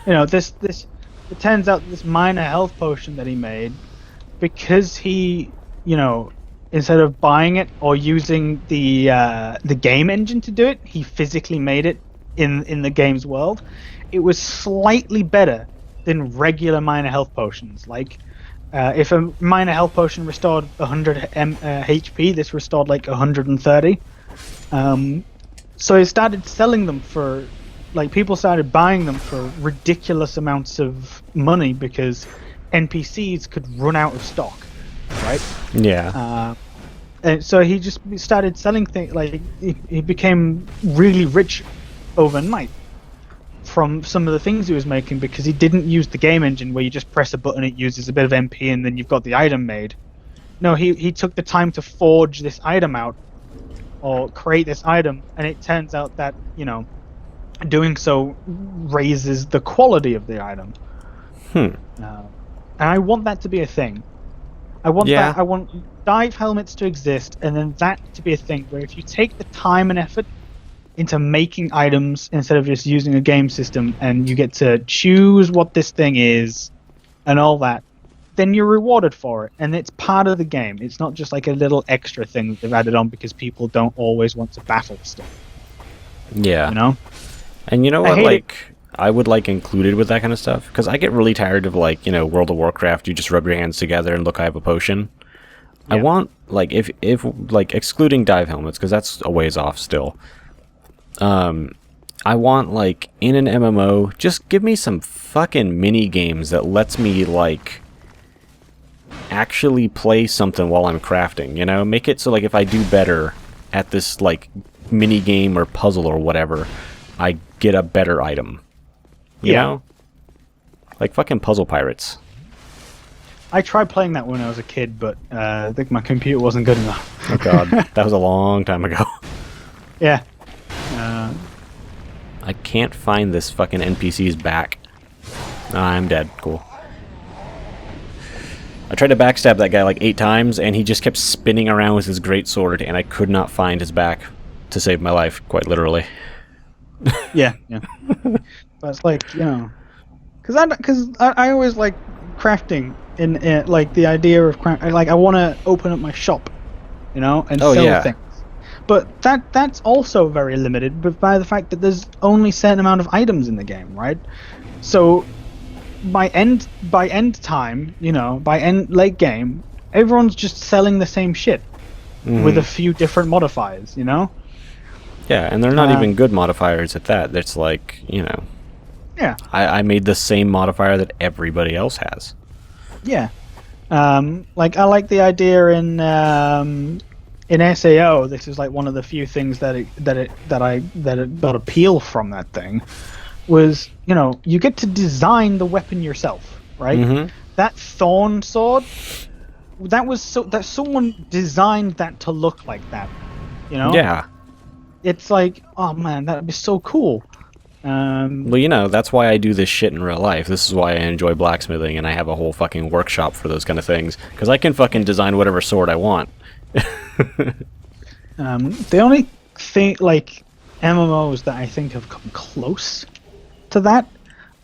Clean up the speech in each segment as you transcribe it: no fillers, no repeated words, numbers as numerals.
This it turns out this minor health potion that he made, because he, you know, instead of buying it or using the game engine to do it, he physically made it in the game's world. It was slightly better than regular minor health potions. Like, if a minor health potion restored 100 HP, this restored like 130. So he started selling them for, like, people started buying them for ridiculous amounts of money because NPCs could run out of stock, right? Yeah. And so he just started selling things. Like, he became really rich overnight from some of the things he was making because he didn't use the game engine where you just press a button, it uses a bit of MP, and then you've got the item made. No, he took the time to forge this item out or create this item, and it turns out that, doing so raises the quality of the item. And I want that to be a thing. I want that. I want dive helmets to exist, and then that to be a thing where if you take the time and effort into making items instead of just using a game system, and you get to choose what this thing is and all that, then you're rewarded for it, and it's part of the game. It's not just like a little extra thing that they've added on because people don't always want to battle stuff. Yeah. And you know what, I would like included with that kind of stuff, because I get really tired of, like, World of Warcraft, you just rub your hands together and look, I have a potion. Yeah. I want, like, if like, excluding dive helmets, because that's a ways off still. I want, like, in an MMO, just give me some fucking mini games that lets me, like, actually play something while I'm crafting, Make it so, like, if I do better at this, like, mini game or puzzle or whatever, I get a better item. You know? Like fucking Puzzle Pirates. I tried playing that when I was a kid, but I think my computer wasn't good enough. Oh god, that was a long time ago. Yeah. I can't find this fucking NPC's back. I'm dead. Cool. I tried to backstab that guy like 8 times, and he just kept spinning around with his great sword, and I could not find his back to save my life, quite literally. Yeah. But it's like, because I always like crafting in like the idea of like I want to open up my shop, and sell things. But that's also very limited by the fact that there's only a certain amount of items in the game, right? So by end time, late game, everyone's just selling the same shit with a few different modifiers, Yeah, and they're not even good modifiers at that. It's like, Yeah. I made the same modifier that everybody else has. Yeah. Like, I like the idea in SAO. This is like one of the few things that got appeal from that thing. Was, you get to design the weapon yourself, right? Mm-hmm. That thorn sword, that someone designed that to look like that, Yeah. It's like, oh man, that'd be so cool. Well, that's why I do this shit in real life. This is why I enjoy blacksmithing, and I have a whole fucking workshop for those kind of things, because I can fucking design whatever sword I want. The only thing, like, MMOs that I think have come close to that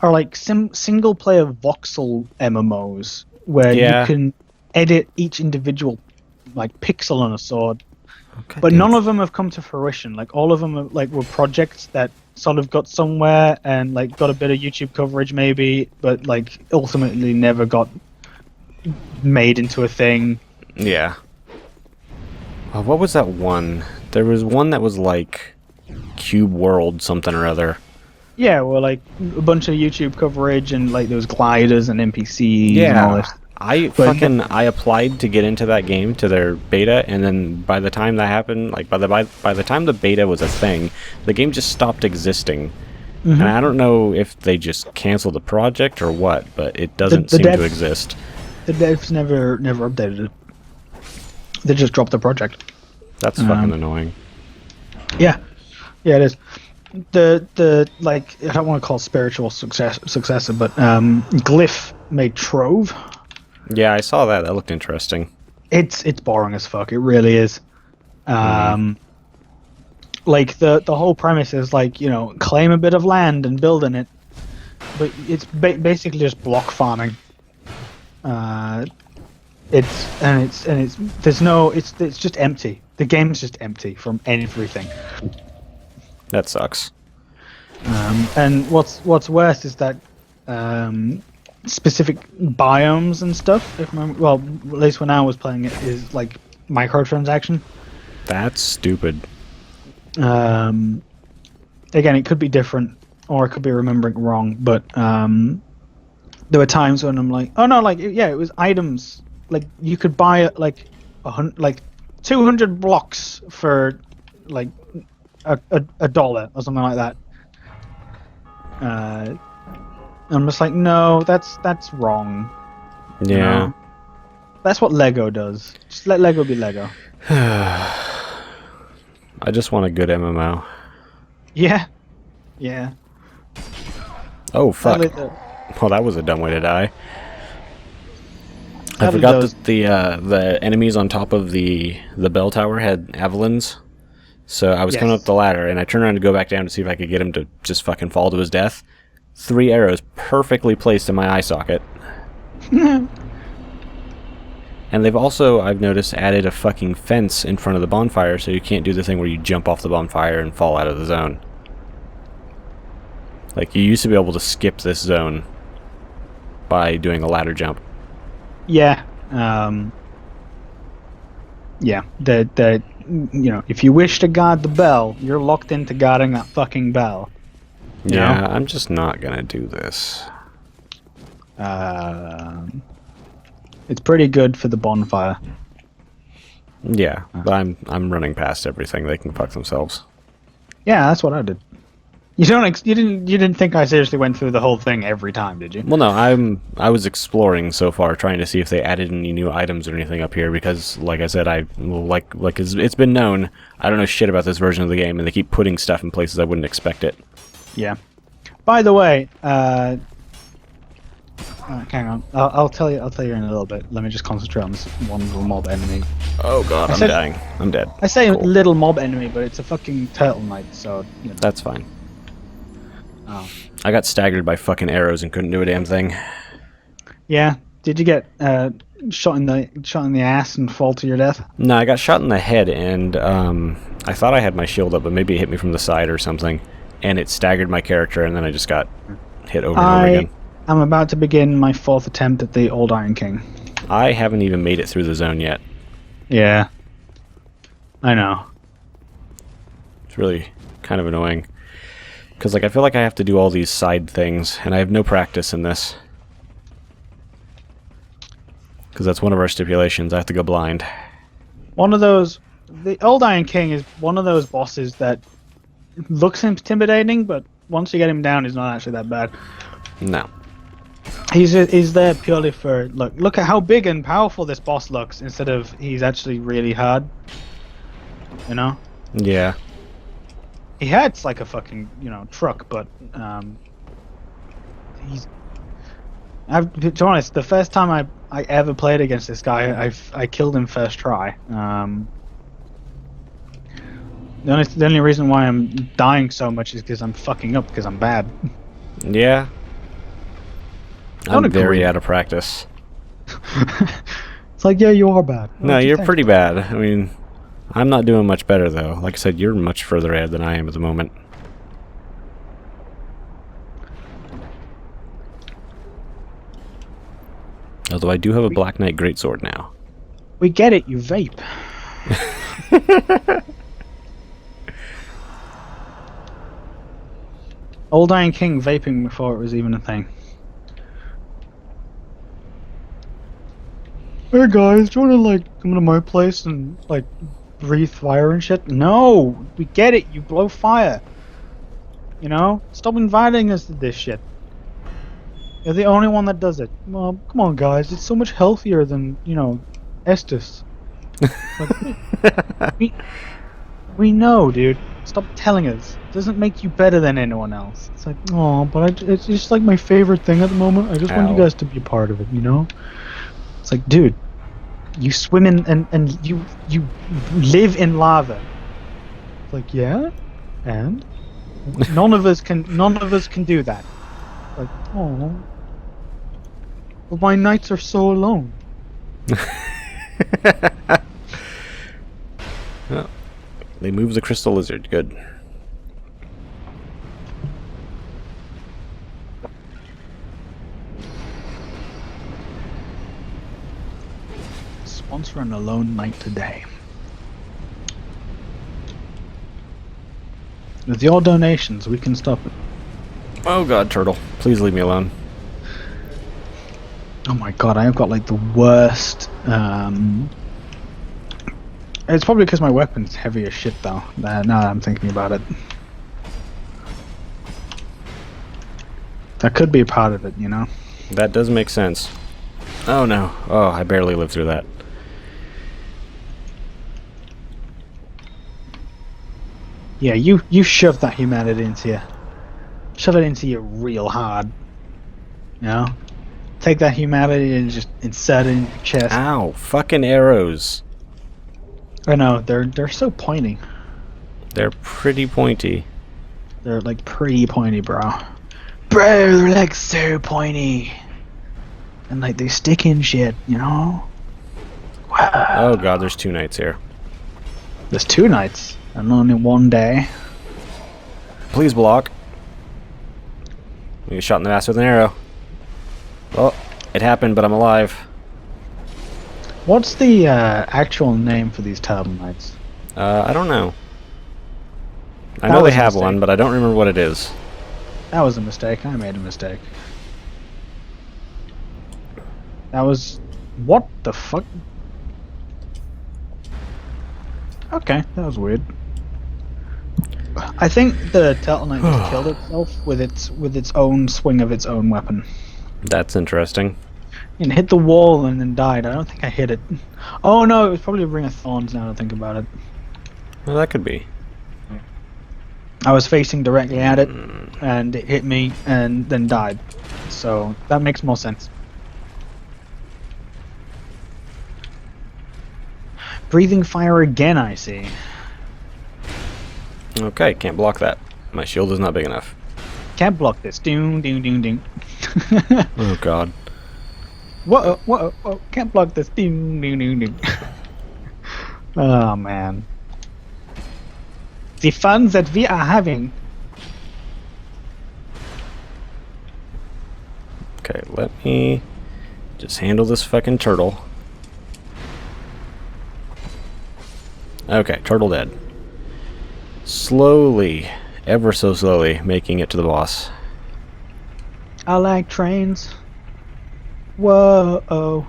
are like single player voxel MMOs where you can edit each individual like pixel on a sword. Okay, but none of them have come to fruition. Like, all of them were projects that sort of got somewhere and like got a bit of YouTube coverage maybe, but like ultimately never got made into a thing. Yeah. What was that one? There was one that was like Cube World something or other. Yeah, well, like a bunch of YouTube coverage and like those gliders and NPCs and all this. I applied to get into that game, to their beta, and then by the time that happened, like by the time the beta was a thing, the game just stopped existing. Mm-hmm. And I don't know if they just canceled the project or what, but it doesn't seem to exist. The devs never updated it. They just dropped the project. That's fucking annoying. Yeah, it is. The like, I don't want to call it spiritual successor, but Glyph made Trove. Yeah, I saw that. That looked interesting. It's boring as fuck. It really is. Like the whole premise is like, claim a bit of land and build in it, but it's basically just block farming. It's just empty. The game's just empty from everything. That sucks. And what's worse is that specific biomes and stuff. If well, at least when I was playing it, is like microtransaction. That's stupid. Again, it could be different, or I could be remembering wrong. But there were times when I'm like, oh no, like yeah, it was items. Like you could buy like 200 blocks for like a dollar or something like that. I'm just like, no, that's wrong. Yeah. You know? That's what Lego does. Just let Lego be Lego. I just want a good MMO. Yeah. Yeah. Oh fuck. Well, that was a dumb way to die. I forgot that the enemies on top of the bell tower had javelins. So I was coming up the ladder, and I turned around to go back down to see if I could get him to just fucking fall to his death. 3 arrows perfectly placed in my eye socket. And they've also, I've noticed, added a fucking fence in front of the bonfire, so you can't do the thing where you jump off the bonfire and fall out of the zone. Like, you used to be able to skip this zone by doing a ladder jump. Yeah. Yeah. The you know, if you wish to guard the bell, you're locked into guarding that fucking bell. Yeah, know? I'm just not gonna do this. It's pretty good for the bonfire. Yeah, but I'm running past everything. They can fuck themselves. Yeah, that's what I did. You didn't think I seriously went through the whole thing every time, did you? Well, no, I was exploring so far, trying to see if they added any new items or anything up here, because, like I said, it's been known, I don't know shit about this version of the game, and they keep putting stuff in places I wouldn't expect it. Yeah. By the way, hang on, I'll tell you in a little bit. Let me just concentrate on this one little mob enemy. Oh god, I'm dying. I'm dead. I say cool. Little mob enemy, but it's a fucking turtle knight, so you know. That's fine. Oh. I got staggered by fucking arrows and couldn't do a damn thing. Yeah. Did you get shot in the ass and fall to your death? No, I got shot in the head, and I thought I had my shield up, but maybe it hit me from the side or something, and it staggered my character, and then I just got hit over and over again. I'm about to begin my 4th attempt at the Old Iron King. I haven't even made it through the zone yet. Yeah. I know. It's really kind of annoying. Because, like, I feel like I have to do all these side things, and I have no practice in this. Because that's one of our stipulations. I have to go blind. One of those... The Old Iron King is one of those bosses that looks intimidating, but once you get him down, he's not actually that bad. No. He's there purely for... Look at how big and powerful this boss looks, instead of he's actually really hard. You know? Yeah. He hurts like a fucking, truck, but he's... to be honest, the first time I ever played against this guy, I killed him first try. The only reason why I'm dying so much is because I'm fucking up, because I'm bad. Yeah. I'm very out of practice. It's like, yeah, you are bad. No, you're pretty bad. I mean... I'm not doing much better, though. Like I said, you're much further ahead than I am at the moment. Although I do have a Black Knight Greatsword now. We get it, you vape. Old Iron King vaping before it was even a thing. Hey guys, do you wanna come to my place and breathe fire and shit? No! We get it, you blow fire. Stop inviting us to this shit. You're the only one that does it. Well, come on guys, it's so much healthier than, Estus. We know, dude. Stop telling us. It doesn't make you better than anyone else. It's like, oh, but it's just my favorite thing at the moment. I just want you guys to be a part of it, It's like, dude, you swim in and you live in lava. It's like, yeah, and none of us can do that. Like, oh, but my nights are so alone. Oh, they moved the crystal lizard. Good. Sponsor an alone night today. With your donations, we can stop it. Oh god, turtle. Please leave me alone. Oh my god, I have got like the worst. It's probably because my weapon's heavy as shit though. Now that I'm thinking about it. That could be a part of it, you know? That does make sense. Oh no. Oh, I barely lived through that. Yeah, you shove that humanity into you. Shove it into you real hard. You know? Take that humanity and just insert it in your chest. Ow, fucking arrows. I know, they're so pointy. They're pretty pointy. They're like pretty pointy, bro. Bro, they're like so pointy. And like they stick in shit, you know? Wow. Oh god, there's 2 knights here. There's 2 nights and only 1 day. Please block. You get shot in the ass with an arrow. Well, it happened, but I'm alive. What's the actual name for these turtle knights? I don't know. I That know they was a have mistake. one, but I don't remember what it is. That was a mistake. I made a mistake. That was... What the fuck? Okay, that was weird. I think the turtle knight just killed itself with its own swing of its own weapon. That's interesting. And hit the wall and then died. I don't think I hit it. Oh no, it was probably a Ring of Thorns now that I think about it. Well, that could be. I was facing directly at it and it hit me and then died. So that makes more sense. Breathing fire again, I see. Okay, can't block that. My shield is not big enough. Can't block this. Doom, doom, doom, doom. Oh god. Whoa, whoa, whoa. Can't block this. Doom, doom, doom, doom. Oh, man. The fun that we are having. Okay, let me just handle this fucking turtle. Okay, turtle dead. Slowly, ever so slowly, making it to the boss. I like trains. Whoa.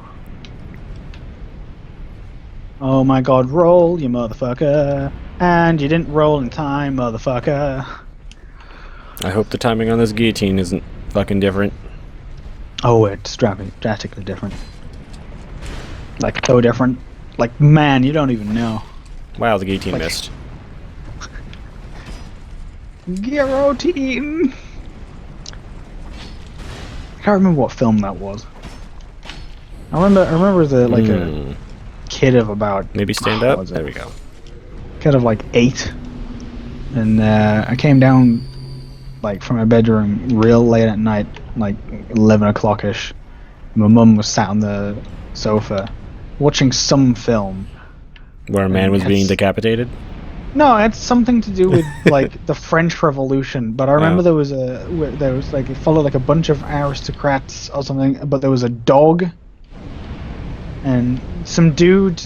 Oh my god, roll, you motherfucker. And you didn't roll in time, motherfucker. I hope the timing on this guillotine isn't fucking different. Oh, it's drastically different. Like, so different. Like, man, you don't even know. Wow, the guillotine Like- missed. Guillotine! I can't remember what film that was. I remember the, like, a kid of about... Maybe stand what up? was it? There we go. Kid of, like, 8. And, I came down, like, from my bedroom real late at night, like, 11 o'clock-ish. My mum was sat on the sofa, watching some film. Where a man was being Yes. decapitated? No, it's something to do with like the French Revolution. But I remember there was like, it followed like a bunch of aristocrats or something. But there was a dog and some dude.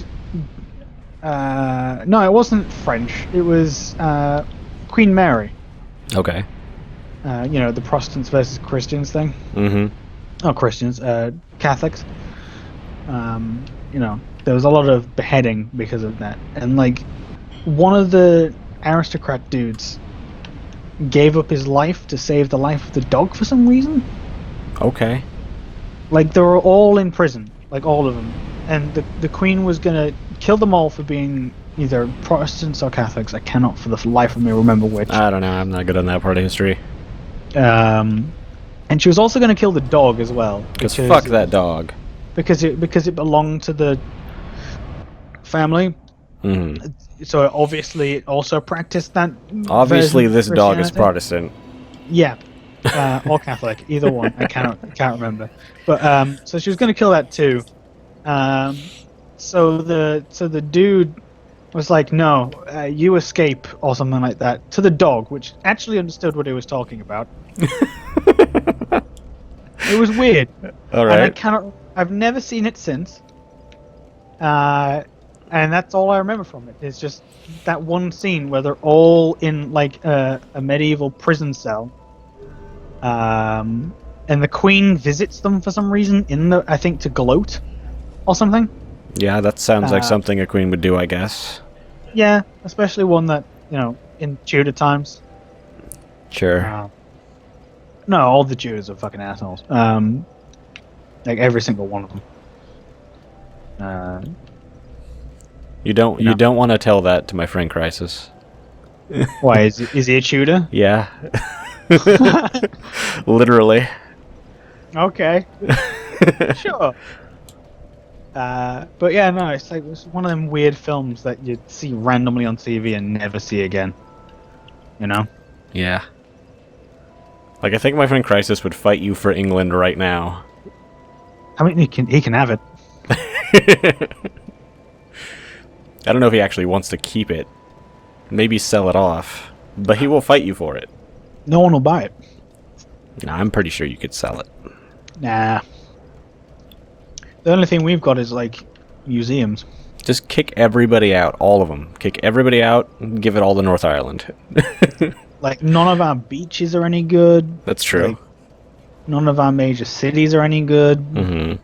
No, it wasn't French. It was Queen Mary. Okay. You know, the Protestants versus Christians thing. Mm-hmm. Oh, Christians, Catholics. You know, there was a lot of beheading because of that, and like one of the aristocrat dudes gave up his life to save the life of the dog for some reason. Okay. Like they were all in prison, like all of them, and the Queen was gonna kill them all for being either Protestants or Catholics. I cannot for the life of me remember which. I don't know, I'm not good on that part of history. And she was also gonna kill the dog as well. Because fuck that dog. Because it belonged to the family. Mm-hmm. So obviously it also practiced that. Obviously version of this dog is Christianity. Protestant. Yeah, or Catholic, either one. I can't remember. But so she was going to kill that too. So the dude was like, "No, you escape," or something like that, to the dog, which actually understood what he was talking about. It was weird. All And right. I've never seen it since. And that's all I remember from it. It's just that one scene where they're all in like a medieval prison cell. And the Queen visits them for some reason I think to gloat or something. Yeah, that sounds like Uh, something a queen would do, I guess. Yeah, especially one that, in Tudor times. Sure. No, all the Tudors are fucking assholes. Like every single one of them. You don't want to tell that to my friend Crisis. Why is he a Tudor? Yeah. Literally. Okay, sure. But yeah, no, it's one of them weird films that you see randomly on TV and never see again. You know? Yeah. Like, I think my friend Crisis would fight you for England right now. I mean, he can have it. I don't know if he actually wants to keep it. Maybe sell it off. But he will fight you for it. No one will buy it. Nah, I'm pretty sure you could sell it. Nah. The only thing we've got is like museums. Just kick everybody out. All of them. Kick everybody out and give it all to North Ireland. Like none of our beaches are any good. That's true. Like, none of our major cities are any good. Mm-hmm.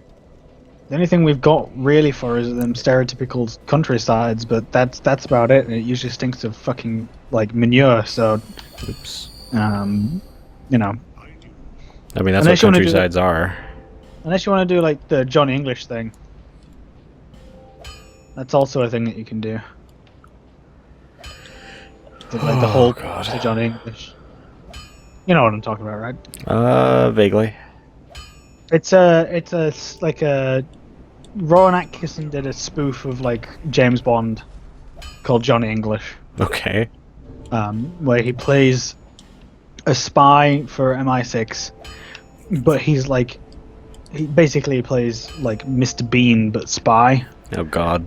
The only thing we've got really for is them stereotypical countrysides, but that's about it. And it usually stinks of fucking like manure. So, Oops. you know, I mean, that's Unless what you wanna do countrysides are. unless you want to do like the John English thing, that's also a thing that you can do. Like the whole God. to John English. You know what I'm talking about, right? Vaguely. It's like a Rowan Atkinson did a spoof of like James Bond called Johnny English, Okay. where he plays a spy for MI6, but he basically plays like Mr. Bean but spy, Oh, God.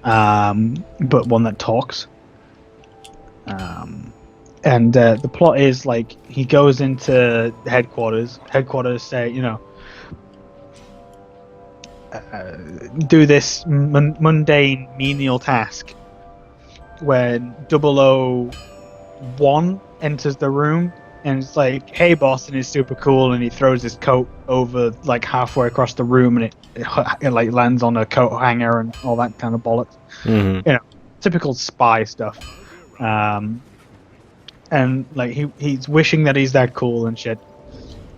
but one that talks. And the plot is like he goes into headquarters. Headquarters say, do this mundane menial task when 001 enters the room and it's like, hey boss, and he's super cool and he throws his coat over like halfway across the room and it like lands on a coat hanger and all that kind of bollocks. Mm-hmm. Typical spy stuff. And like he's wishing that he's that cool and shit.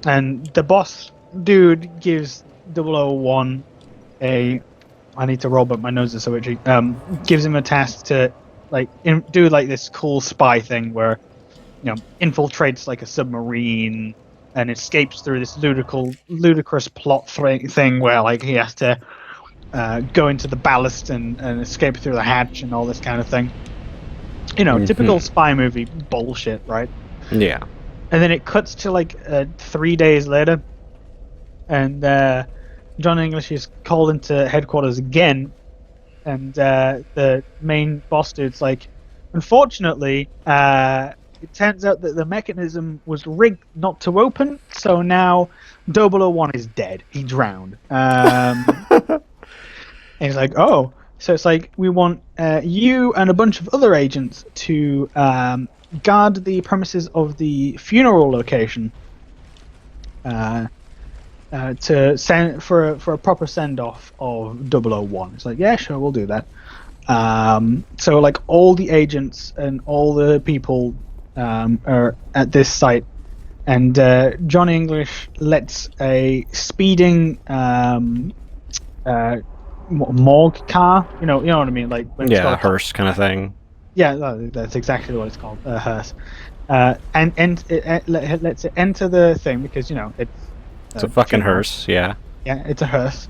And the boss dude gives 001 I need to roll, but my nose is so itchy. Gives him a task to like do like this cool spy thing where infiltrates like a submarine and escapes through this ludicrous plot thing where like he has to go into the ballast and escape through the hatch and all this kind of thing. Typical spy movie bullshit, right? Yeah. And then it cuts to like 3 days later, and John English is called into headquarters again, and the main boss dude's like, unfortunately, it turns out that the mechanism was rigged not to open, so now 001 is dead. He drowned. And he's like, oh. So it's like, we want you and a bunch of other agents to guard the premises of the funeral location to send for a proper send-off of 001. It's like, yeah, sure, we'll do that. So like all the agents and all the people are at this site, and John English lets a speeding morgue car, you know what I mean, like when it's got a hearse kind of thing. Yeah, that's exactly what it's called, a hearse. And it lets it enter the thing because It's a fucking hearse, yeah. Yeah, it's a hearse.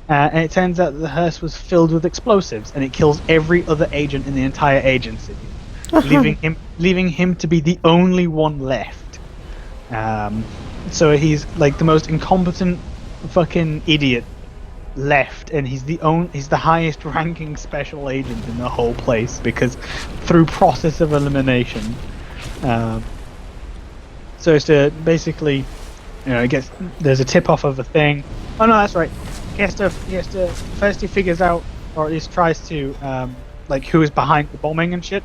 And it turns out that the hearse was filled with explosives, and it kills every other agent in the entire agency, leaving him to be the only one left. So he's like the most incompetent fucking idiot left, and he's the highest ranking special agent in the whole place because through process of elimination. So it's to basically, it gets there's a tip off of a thing. Oh no, that's right. He has to first he figures out, or at least tries to, like who is behind the bombing and shit.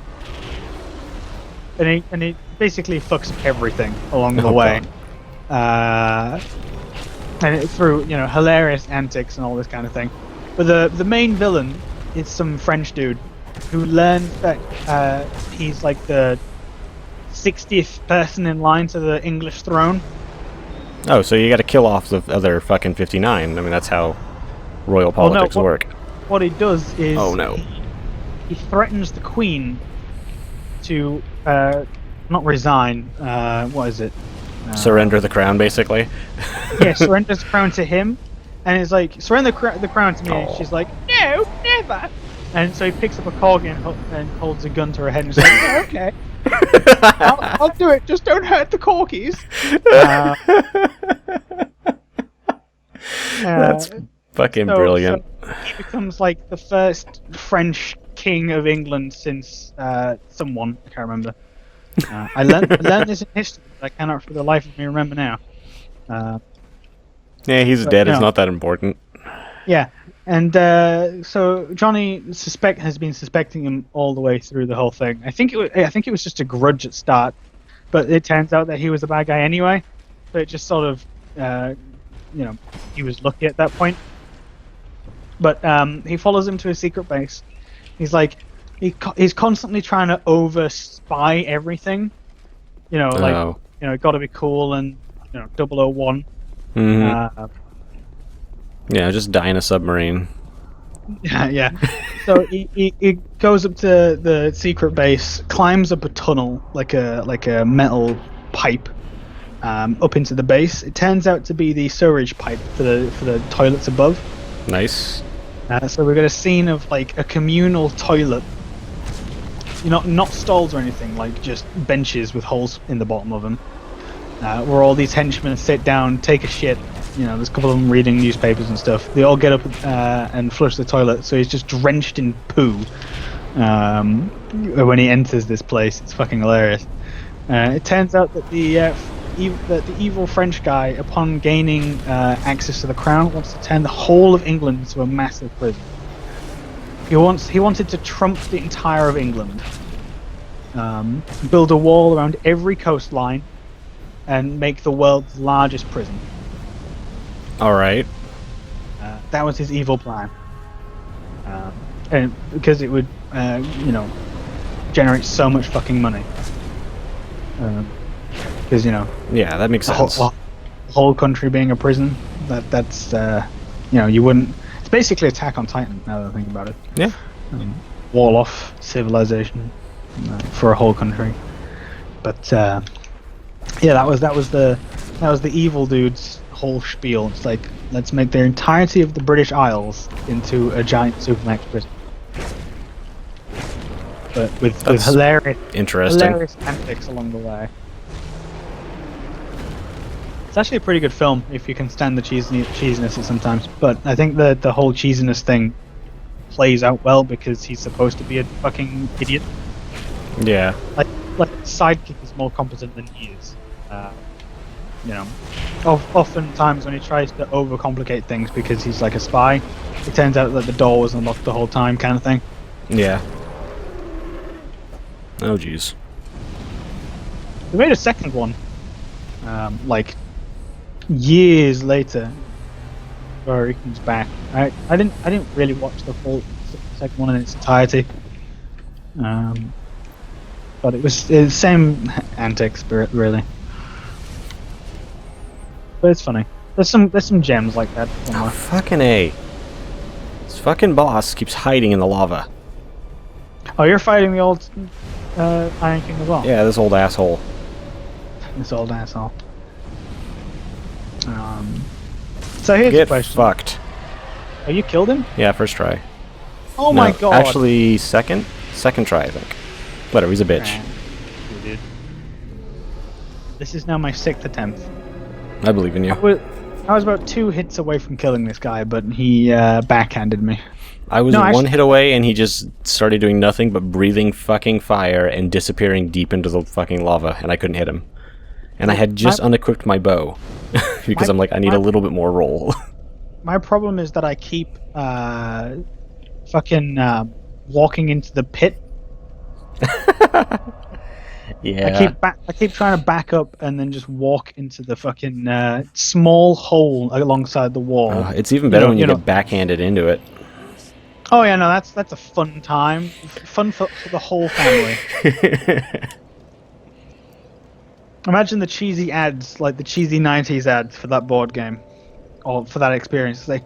And he basically fucks up everything along the way. And through hilarious antics and all this kind of thing. But the main villain is some French dude who learns that he's like the 60th person in line to the English throne. Oh, so you got to kill off the other fucking 59. I mean, that's how royal politics work. What he does is he threatens the Queen to not resign. What is it? Surrender the crown, basically. Yeah, surrenders the crown to him, and he's like, "Surrender the crown to me." And she's like, "No, never." And so he picks up a corgi and holds a gun to her head and says, "Yeah, okay, I'll do it. Just don't hurt the corgis." That's fucking brilliant. So he becomes like the first French king of England since someone I can't remember. I learned this in history, but I cannot for the life of me remember now. Yeah, he's dead. It's not that important. Yeah, and so Johnny has been suspecting him all the way through the whole thing. I think it was just a grudge at start, but it turns out that he was the bad guy anyway. So it just sort of, he was lucky at that point. But he follows him to a secret base. He's like, he's constantly trying to over spy everything. Got to be cool and 001. Mm-hmm. Yeah, just die in a submarine. Yeah. So he goes up to the secret base, climbs up a tunnel like a metal pipe, up into the base. It turns out to be the sewerage pipe for the toilets above. Nice. So we've got a scene of like a communal toilet. Not stalls or anything, like just benches with holes in the bottom of them, where all these henchmen sit down, take a shit. There's a couple of them reading newspapers and stuff. They all get up and flush the toilet, so he's just drenched in poo when he enters this place. It's fucking hilarious. It turns out that the evil French guy, upon gaining access to the crown, wants to turn the whole of England into a massive prison. He wanted to trump the entire of England, build a wall around every coastline, and make the world's largest prison. All right. That was his evil plan, and because it would, generate so much fucking money. Because Yeah, that makes sense. The whole country being a prison. That's you wouldn't. It's basically Attack on Titan. Now that I think about it. Yeah. Wall off civilization for a whole country. But yeah, that was the evil dude's whole spiel. It's like, let's make the entirety of the British Isles into a giant supermax prison. But with hilarious antics along the way. It's actually a pretty good film if you can stand the cheesiness sometimes. But I think the whole cheesiness thing plays out well because he's supposed to be a fucking idiot. Yeah. Like sidekick is more competent than he is. Oftentimes when he tries to overcomplicate things because he's like a spy, it turns out that the door was unlocked the whole time, kind of thing. Yeah. Oh jeez. We made a second one, like years later, where he comes back. I didn't really watch the full second one in its entirety. But it was the same antics, really. But it's funny. There's some gems like that somewhere. Oh, fucking A. This fucking boss keeps hiding in the lava. Oh, you're fighting the old Iron King as well? Yeah, this old asshole. This old asshole. So here's the question. Get fucked. Oh, you killed him? Yeah, first try. Oh my god. Actually, second try, I think. Whatever, he's a bitch. Dude. This is now my 6th attempt. I believe in you. I was about 2 hits away from killing this guy, but he backhanded me. I was No, one actually- hit away, and he just started doing nothing but breathing fucking fire and disappearing deep into the fucking lava, and I couldn't hit him. And I had just unequipped my bow because I'm like, I need a little bit more roll. My problem is that I keep fucking walking into the pit. Yeah. I keep trying to back up and then just walk into the fucking small hole alongside the wall. It's even better when you know. get backhanded into it. Oh yeah, no, that's a fun time. Fun for the whole family. Imagine the cheesy ads, like the cheesy 90s ads for that board game. Or for that experience. It's like,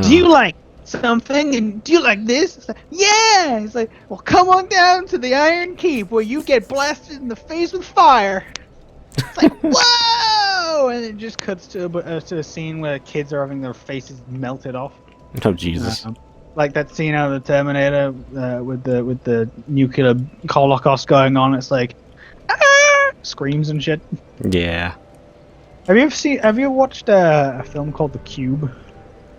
do you like something? And do you like this? It's like, yeah! It's like, well, come on down to the Iron Keep where you get blasted in the face with fire. It's like, whoa! And it just cuts to a scene where kids are having their faces melted off. Oh, Jesus. Like that scene out of the Terminator with the nuclear holocaust going on. It's like, ah! Screams and shit. Yeah. Have you ever watched a film called The Cube?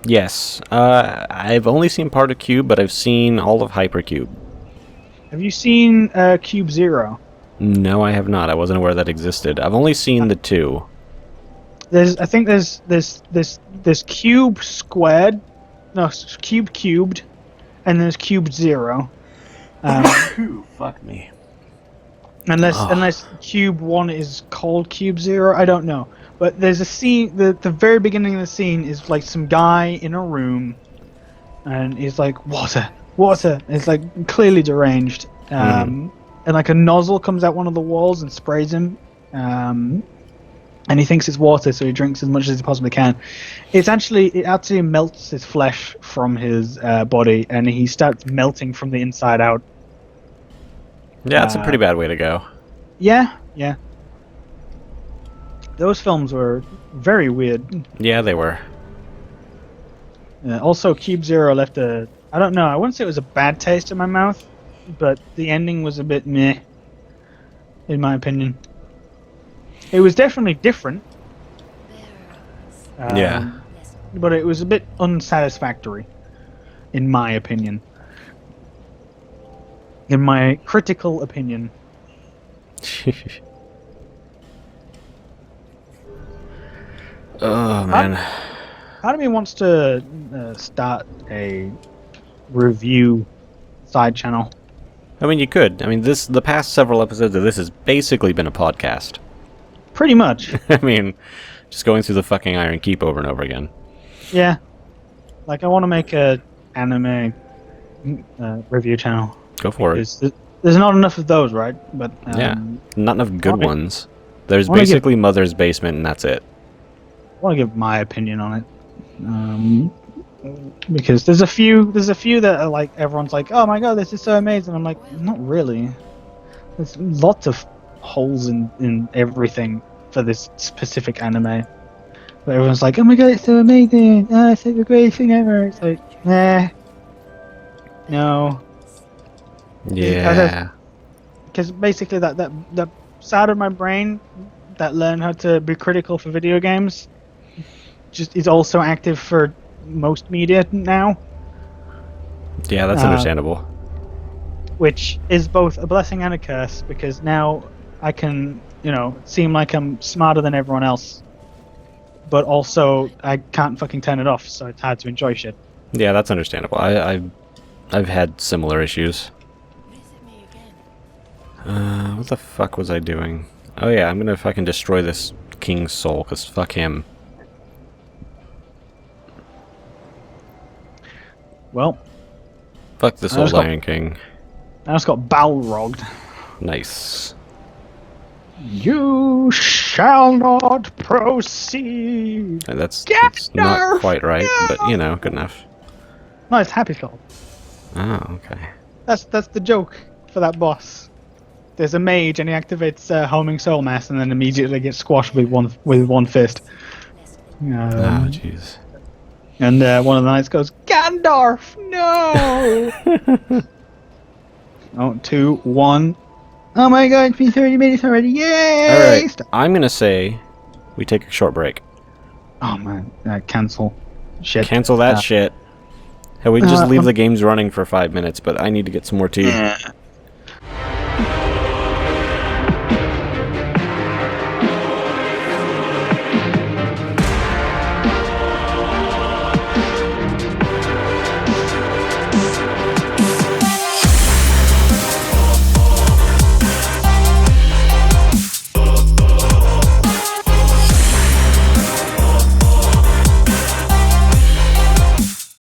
Yes. I've only seen part of Cube, but I've seen all of Hypercube. Have you seen Cube Zero? No, I have not. I wasn't aware that existed. I've only seen the 2. I think there's Cube Squared, no, Cube Cubed, and there's Cube Zero. Fuck me. Unless Cube 1 is called Cube Zero, I don't know. But there's a scene, the very beginning of the scene is like some guy in a room, and he's like, water. It's like clearly deranged. And like a nozzle comes out one of the walls and sprays him. And he thinks it's water, so he drinks as much as he possibly can. It actually melts his flesh from his body, and he starts melting from the inside out. Yeah, it's a pretty bad way to go. Yeah. Those films were very weird. Yeah, they were. Also, Cube Zero left I don't know, I wouldn't say it was a bad taste in my mouth, but the ending was a bit meh, in my opinion. It was definitely different. Yeah. But it was a bit unsatisfactory, in my opinion. In my critical opinion. Oh, man. Part of me wants to start a review side channel. I mean, you could. I mean, the past several episodes of this has basically been a podcast. Pretty much. I mean, just going through the fucking Iron Keep over and over again. Yeah. Like, I want to make a anime review channel. Go for it. There's not enough of those, right? But Yeah, not enough good wanna- ones. There's wanna give- basically Mother's Basement, and that's it. I want to give my opinion on it. Because there's a few that are like, everyone's like, oh my god, this is so amazing. I'm like, not really. There's lots of holes in everything for this specific anime. But everyone's like, oh my god, it's so amazing. Oh, it's like the greatest thing ever. It's like, nah. No. Yeah. Because basically that side of my brain that learned how to be critical for video games just is also active for most media now, Yeah, that's understandable. which is both a blessing and a curse, because now I can, seem like I'm smarter than everyone else, but also I can't fucking turn it off, so it's hard to enjoy shit. Yeah, that's understandable. I've had similar issues. What the fuck was I doing? Oh yeah, I'm gonna fucking destroy this king's soul, cause fuck him. Well, Fuck this I old just got- Iron King. I just got balrogged. Nice. You shall not proceed. That's Get not nerf! quite right, but good enough. No, it's Happy Skull. Oh, okay. That's the joke for that boss. There's a mage and he activates homing soul mass and then immediately gets squashed with one fist. Oh, jeez. And one of the knights goes, Gandalf, no! Oh, 2, 1. Oh my god, it's been 30 minutes already. Yay! Alright, I'm gonna say we take a short break. Oh man, cancel. Shit. Cancel that shit. Hey, we just leave um, the games running for 5 minutes, but I need to get some more tea. Yeah.